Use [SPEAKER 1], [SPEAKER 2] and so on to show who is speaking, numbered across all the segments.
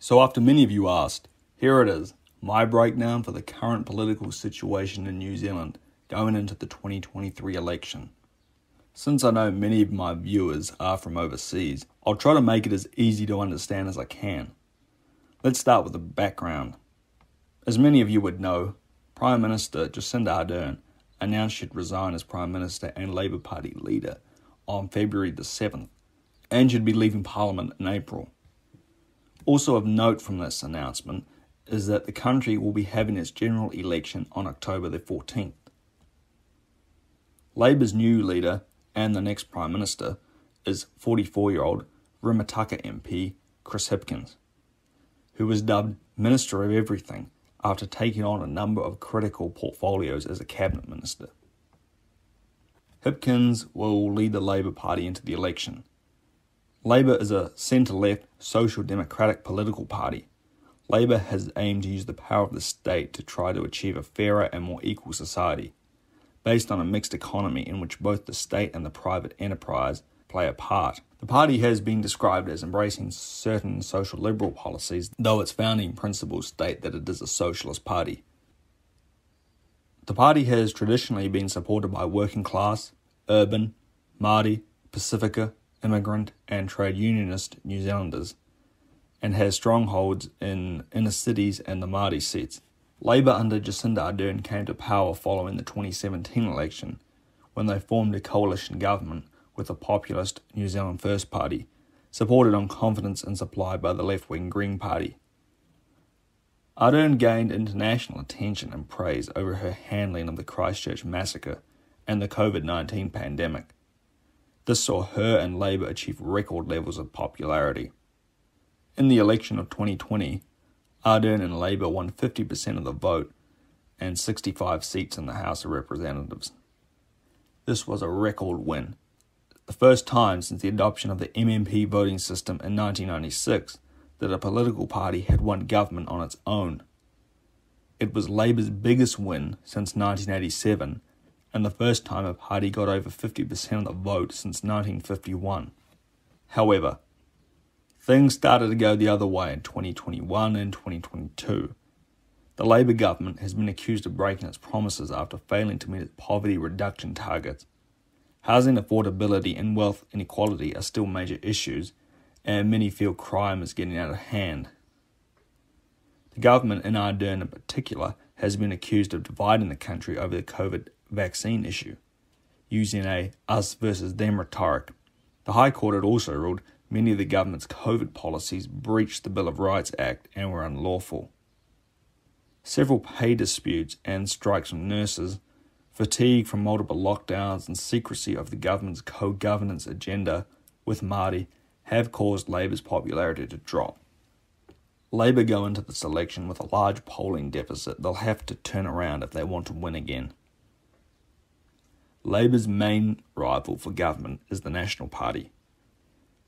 [SPEAKER 1] So after many of you asked, here it is, my breakdown for the current political situation in New Zealand going into the 2023 election. Since I know many of my viewers are from overseas, I'll try to make it as easy to understand as I can. Let's start with the background. As many of you would know, Prime Minister Jacinda Ardern announced she'd resign as Prime Minister and Labour Party leader on February the 7th, and she'd be leaving Parliament in April. Also of note from this announcement is that the country will be having its general election on October the 14th. Labour's new leader and the next Prime Minister is 44-year-old Rimataka MP Chris Hipkins, who was dubbed Minister of Everything after taking on a number of critical portfolios as a cabinet minister. Hipkins will lead the Labour Party into the election. Labour is a centre-left social democratic political party. Labour has aimed to use the power of the state to try to achieve a fairer and more equal society, based on a mixed economy in which both the state and the private enterprise play a part. The party has been described as embracing certain social liberal policies, though its founding principles state that it is a socialist party. The party has traditionally been supported by working class, urban, Māori, Pacifica, immigrant and trade unionist New Zealanders, and has strongholds in inner cities and the Māori seats. Labour under Jacinda Ardern came to power following the 2017 election, when they formed a coalition government with the populist New Zealand First Party, supported on confidence and supply by the left-wing Green Party. Ardern gained international attention and praise over her handling of the Christchurch massacre and the COVID-19 pandemic. This saw her and Labour achieve record levels of popularity. In the election of 2020, Ardern and Labour won 50% of the vote and 65 seats in the House of Representatives. This was a record win, the first time since the adoption of the MMP voting system in 1996 that a political party had won government on its own. It was Labour's biggest win since 1987 and the first time a party got over 50% of the vote since 1951. However, things started to go the other way in 2021 and 2022. The Labour government has been accused of breaking its promises after failing to meet its poverty reduction targets. Housing affordability and wealth inequality are still major issues, and many feel crime is getting out of hand. The government, and Ardern in particular, has been accused of dividing the country over the COVID vaccine issue, using a us versus them rhetoric. The High Court had also ruled many of the government's COVID policies breached the Bill of Rights Act and were unlawful. Several pay disputes and strikes from nurses, fatigue from multiple lockdowns and secrecy of the government's co-governance agenda with Māori have caused Labour's popularity to drop. Labour go into this election with a large polling deficit they'll have to turn around if they want to win again. Labour's main rival for government is the National Party.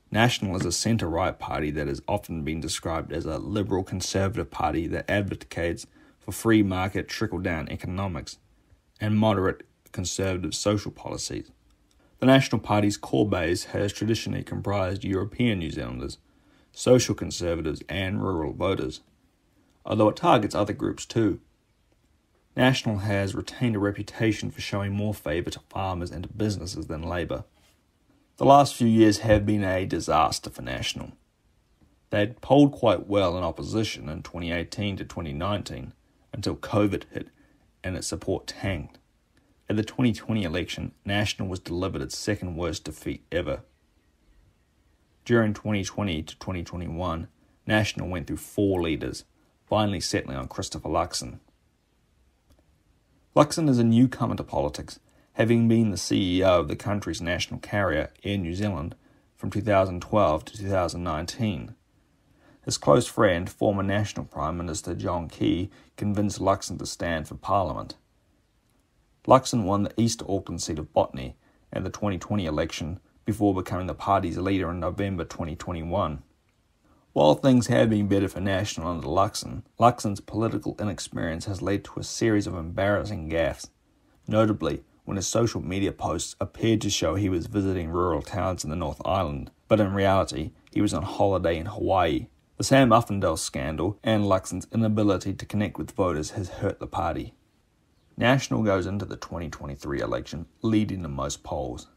[SPEAKER 1] National is a centre-right party that has often been described as a liberal conservative party that advocates for free market trickle-down economics and moderate conservative social policies. The National Party's core base has traditionally comprised European New Zealanders, social conservatives and rural voters, although it targets other groups too. National has retained a reputation for showing more favour to farmers and to businesses than Labour. The last few years have been a disaster for National. They had polled quite well in opposition in 2018 to 2019 until COVID hit and its support tanked. At the 2020 election, National was delivered its second worst defeat ever. During 2020 to 2021, National went through 4 leaders, finally settling on Christopher Luxon. Luxon is a newcomer to politics, having been the CEO of the country's national carrier, Air New Zealand, from 2012 to 2019. His close friend, former National Prime Minister John Key, convinced Luxon to stand for Parliament. Luxon won the East Auckland seat of Botany at the 2020 election before becoming the party's leader in November 2021. While things have been better for National under Luxon, Luxon's political inexperience has led to a series of embarrassing gaffes, notably when his social media posts appeared to show he was visiting rural towns in the North Island, but in reality he was on holiday in Hawaii, The Sam Uffindell scandal and Luxon's inability to connect with voters has hurt the party. National goes into the 2023 election leading in most polls.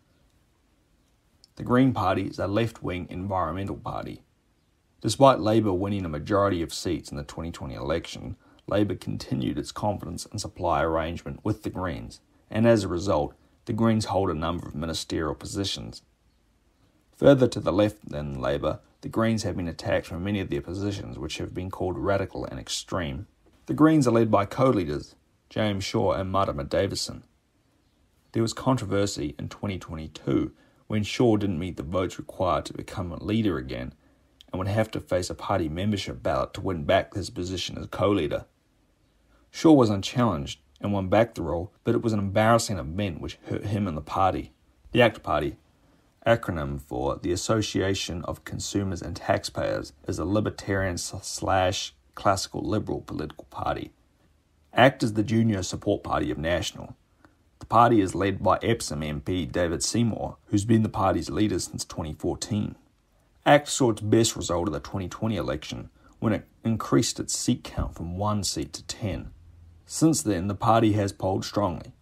[SPEAKER 1] The Green Party is a left-wing environmental party. Despite Labour winning a majority of seats in the 2020 election, Labour continued its confidence and supply arrangement with the Greens, and as a result, the Greens hold a number of ministerial positions. Further to the left than Labour, the Greens have been attacked from many of their positions which have been called radical and extreme. The Greens are led by co-leaders James Shaw and Marama Davison. There was controversy in 2022 when Shaw didn't meet the votes required to become a leader again and would have to face a party membership ballot to win back his position as co-leader. Shaw was unchallenged and won back the role, but it was an embarrassing event which hurt him and the party. The ACT Party, acronym for the Association of Consumers and Taxpayers, is a libertarian/classical liberal political party. ACT is the junior support party of National. The party is led by Epsom MP David Seymour, who's been the party's leader since 2014. ACT saw its best result of the 2020 election when it increased its seat count from 1 seat to 10. Since then, the party has polled strongly.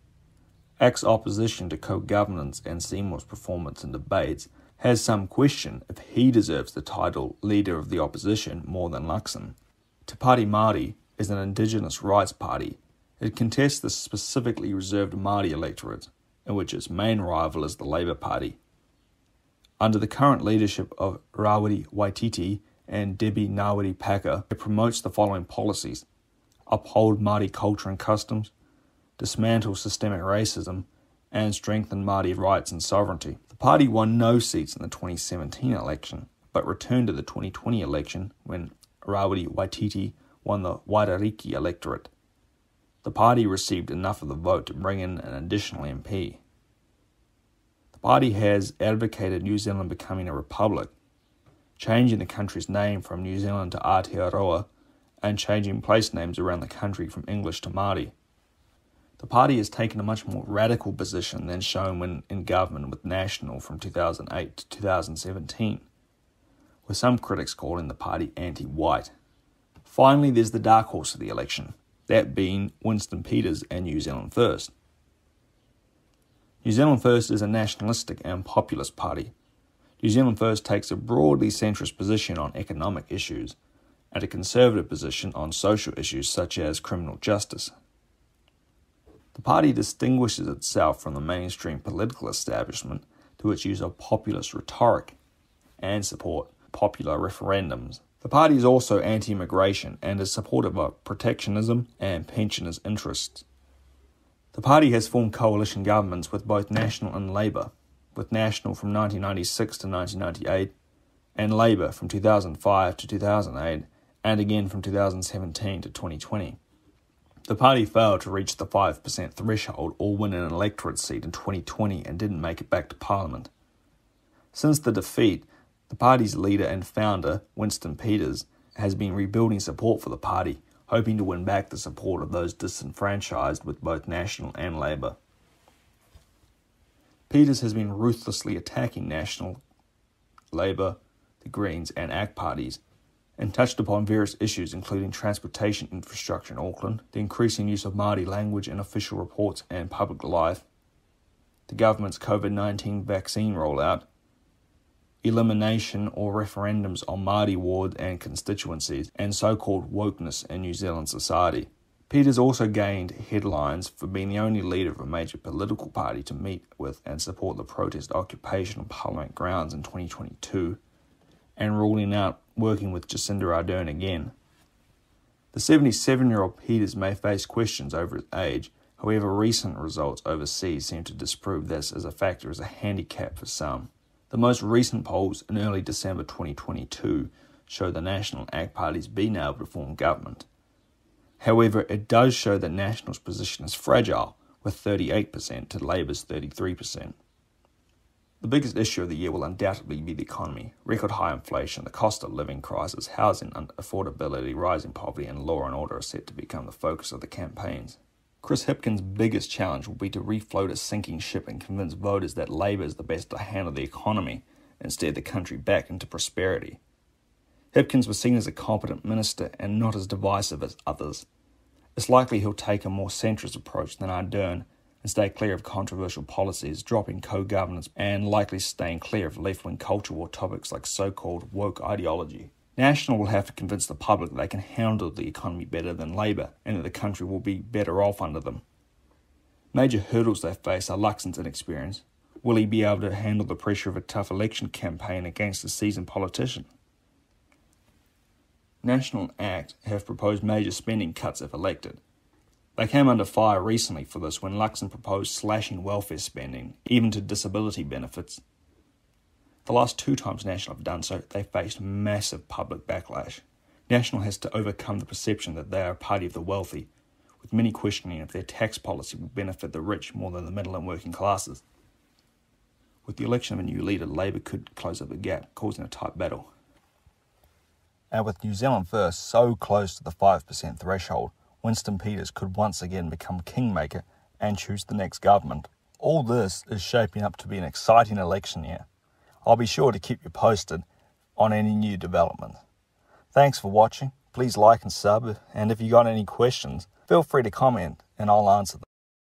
[SPEAKER 1] ACT's opposition to co-governance and Seymour's performance in debates has some question if he deserves the title Leader of the Opposition more than Luxon. Te Pāti Māori is an Indigenous rights party. It contests the specifically reserved Māori electorate, in which its main rival is the Labour Party. Under the current leadership of Rawiri Waititi and Debbie Ngāwiri Paka, it promotes the following policies: uphold Māori culture and customs, dismantle systemic racism, and strengthen Māori rights and sovereignty. The party won no seats in the 2017 election, but returned to the 2020 election when Rawiri Waititi won the Waitariki electorate. The party received enough of the vote to bring in an additional MP. The party has advocated New Zealand becoming a republic, changing the country's name from New Zealand to Aotearoa, and changing place names around the country from English to Māori. The party has taken a much more radical position than shown when in government with National from 2008 to 2017, with some critics calling the party anti-white. Finally, there's the dark horse of the election, that being Winston Peters and New Zealand First. New Zealand First is a nationalistic and populist party. New Zealand First takes a broadly centrist position on economic issues and a conservative position on social issues such as criminal justice. The party distinguishes itself from the mainstream political establishment through its use of populist rhetoric and support popular referendums. The party is also anti-immigration and is supportive of protectionism and pensioners' interests. The party has formed coalition governments with both National and Labour, with National from 1996 to 1998 and Labour from 2005 to 2008 and again from 2017 to 2020. The party failed to reach the 5% threshold or win an electorate seat in 2020 and didn't make it back to Parliament. Since the defeat, the party's leader and founder, Winston Peters, has been rebuilding support for the party, hoping to win back the support of those disenfranchised with both National and Labour. Peters has been ruthlessly attacking National, Labour, the Greens and ACT parties, and touched upon various issues including transportation infrastructure in Auckland, the increasing use of Māori language in official reports and public life, the government's COVID-19 vaccine rollout, elimination or referendums on Māori wards and constituencies, and so-called wokeness in New Zealand society. Peters also gained headlines for being the only leader of a major political party to meet with and support the protest occupation of Parliament grounds in 2022, and ruling out working with Jacinda Ardern again. The 77-year-old Peters may face questions over his age, however recent results overseas seem to disprove this as a factor as a handicap for some. The most recent polls in early December 2022 show the National ACT parties being able to form government. However, it does show that National's position is fragile, with 38% to Labour's 33%. The biggest issue of the year will undoubtedly be the economy. Record high inflation, the cost of living crisis, housing affordability, rising poverty and law and order are set to become the focus of the campaigns. Chris Hipkins' biggest challenge will be to refloat a sinking ship and convince voters that Labour is the best to handle the economy and steer the country back into prosperity. Hipkins was seen as a competent minister and not as divisive as others. It's likely he'll take a more centrist approach than Ardern and stay clear of controversial policies, dropping co-governance and likely staying clear of left-wing culture war topics like so-called woke ideology. National will have to convince the public that they can handle the economy better than Labour and that the country will be better off under them. Major hurdles they face are Luxon's inexperience. Will he be able to handle the pressure of a tough election campaign against a seasoned politician? National and ACT have proposed major spending cuts if elected. They came under fire recently for this when Luxon proposed slashing welfare spending, even to disability benefits. The last 2 times National have done so, they faced massive public backlash. National has to overcome the perception that they are a party of the wealthy, with many questioning if their tax policy will benefit the rich more than the middle and working classes. With the election of a new leader, Labour could close up the gap, causing a tight battle. And with New Zealand First so close to the 5% threshold, Winston Peters could once again become kingmaker and choose the next government. All this is shaping up to be an exciting election year. I'll be sure to keep you posted on any new developments. Thanks for watching. Please like and sub, and if you got any questions, feel free to comment and I'll answer them.